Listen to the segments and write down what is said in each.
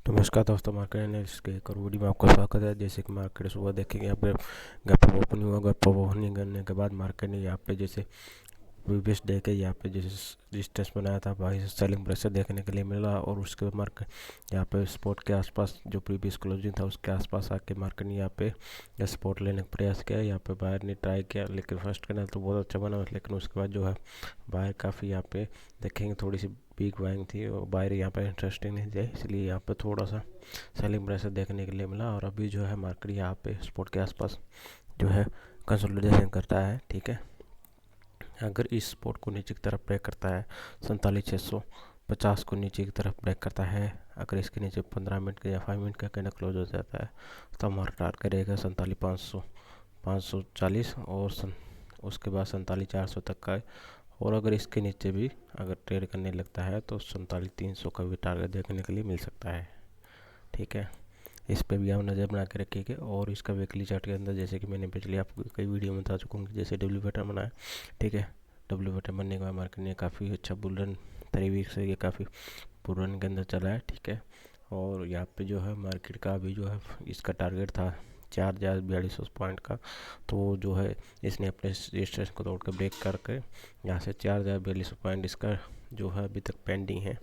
नमस्कार दोस्तों, market analysis के एक और वीडियो में आपका स्वागत है। जैसे कि मार्केट सुबह देखेंगे यहाँ पे गैप अप ओपनिंग हुआ। गैप अप ओपनिंग करने के बाद मार्केट ने यहाँ पे जैसे प्रीवियस डे के यहाँ पे जैसे रेजिस्टेंस बनाया था, बाई सेलिंग प्रेशर देखने के लिए मिला और उसके बाद मार्केट यहाँ पे स्पॉट के आसपास जो प्रीवियस क्लोजिंग था उसके आसपास आके मार्केट ने यहाँ पे स्पॉट लेने का प्रयास किया। यहाँ पे बायर ने ट्राई किया, लेकिन फर्स्ट कैंडल तो बहुत अच्छा बना, लेकिन उसके बाद जो है बायर काफ़ी यहाँ पे देखेंगे थोड़ी सी बिग बाइंग थी और बायर यहाँ पे इंटरेस्टिंग नहीं थे, इसलिए यहाँ पे थोड़ा सा सेलिंग प्रेशर देखने के लिए मिला। और अभी जो है मार्केट यहाँ पे स्पॉट के आसपास जो है कंसोलिडेशन करता है। ठीक है, अगर इस स्पॉट को नीचे की तरफ ब्रेक करता है 47,650 को नीचे की तरफ ब्रेक करता है, अगर इसके नीचे 15 मिनट का या 5 मिनट का कैंडल क्लोज हो जाता है तो हमारा टारगेट रहेगा 47,540 और उसके बाद 47,400 तक का। और अगर इसके नीचे भी अगर ट्रेड करने लगता है तो 47,300 का भी टारगेट देखने के लिए मिल सकता है। ठीक है, इस पे भी आप नज़र बना के रखिएगा। और इसका वीकली चार्ट के अंदर जैसे कि मैंने पिछले आपको कई वीडियो में बता चुका हूँ, जैसे डब्ल्यू पैटर्न बनाया। ठीक है, डब्ल्यू पैटर्न बनने के बाद मार्केट ने काफ़ी अच्छा बुल रन 3 वीक से ये काफ़ी बुल रन के अंदर चला है। ठीक है, और यहाँ पे जो है मार्केट का अभी जो है इसका टारगेट था 4,4200 पॉइंट का, तो जो है इसने अपने रजिस्ट्रेशन को तोड़ कर ब्रेक करके यहाँ से 4,4200 पॉइंट इसका जो है अभी तक पेंडिंग है।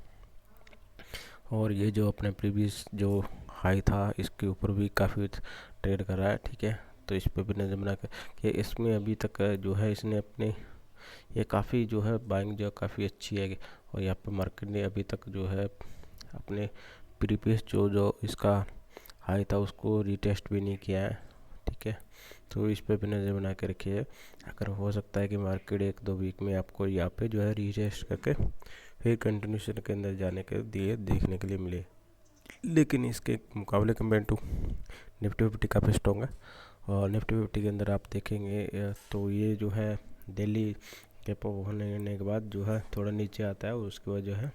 और ये जो अपने प्रीवियस जो हाई था इसके ऊपर भी काफ़ी ट्रेड कर रहा है। ठीक है, तो इस पर भी नज़र बना कर कि इसमें अभी तक जो है इसने अपने ये काफ़ी जो है बाइंग जो काफ़ी अच्छी है। और यहाँ पर मार्केट ने अभी तक जो है अपने प्रीवियस जो जो इसका हाई था उसको रीटेस्ट भी नहीं किया है। ठीक है, तो इस पर भी नज़र बना के रखिए। अगर हो सकता है कि मार्केट 1-2 वीक में आपको यहाँ पे जो है रीटेस्ट करके फिर कंटिन्यूशन के अंदर जाने के लिए देखने के लिए मिले, लेकिन इसके मुकाबले कंपेयर टू निफ्टी 50 काफ़ी स्ट्रॉन्ग है। और निफ्टी 50 के अंदर आप देखेंगे तो ये जो है दिल्ली कैप होने के बाद जो है थोड़ा नीचे आता है और उसके बाद जो है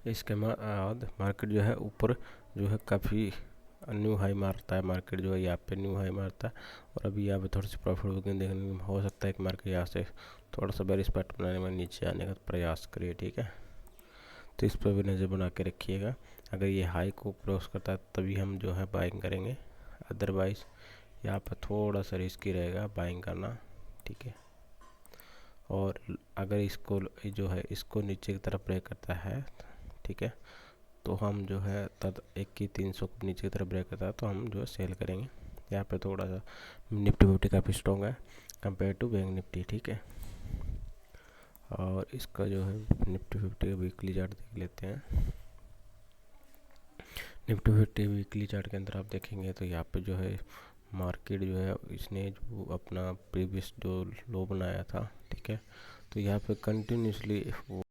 इसके बाद मार्केट जो है ऊपर जो है काफ़ी न्यू हाई मारता है। मार्केट जो है यहाँ पे न्यू हाई मारता है और अभी यहाँ पे थोड़ी सी प्रॉफिट बुकिंग देखने में हो सकता है कि मार्केट यहाँ से थोड़ा सा बेरिश पैटर्न बनाने में नीचे आने का प्रयास करिए। ठीक है, तो इस पर भी नज़र बना के रखिएगा। अगर ये हाई को क्रॉस करता है तभी हम जो है बाइंग करेंगे, अदरवाइज़ यहाँ पर थोड़ा सा रिस्की रहेगा बाइंग करना। ठीक है, और अगर इसको जो है इसको नीचे की तरफ ब्रेक करता है, ठीक है, तो हम जो है 21,300 को नीचे की तरफ ब्रेक करता है तो हम जो है सेल करेंगे। यहाँ पे थोड़ा सा निफ्टी 50 काफ़ी स्ट्रॉन्ग है कंपेयर टू बैंक निफ्टी। ठीक है, और इसका जो है निफ्टी 50 का वीकली चार्ट देख लेते हैं। निफ्टी 50 वीकली चार्ट के अंदर आप देखेंगे तो यहाँ पे जो है मार्केट जो है इसने जो अपना प्रीवियस जो लो बनाया था, ठीक है, तो यहाँ पे कंटिन्यूसली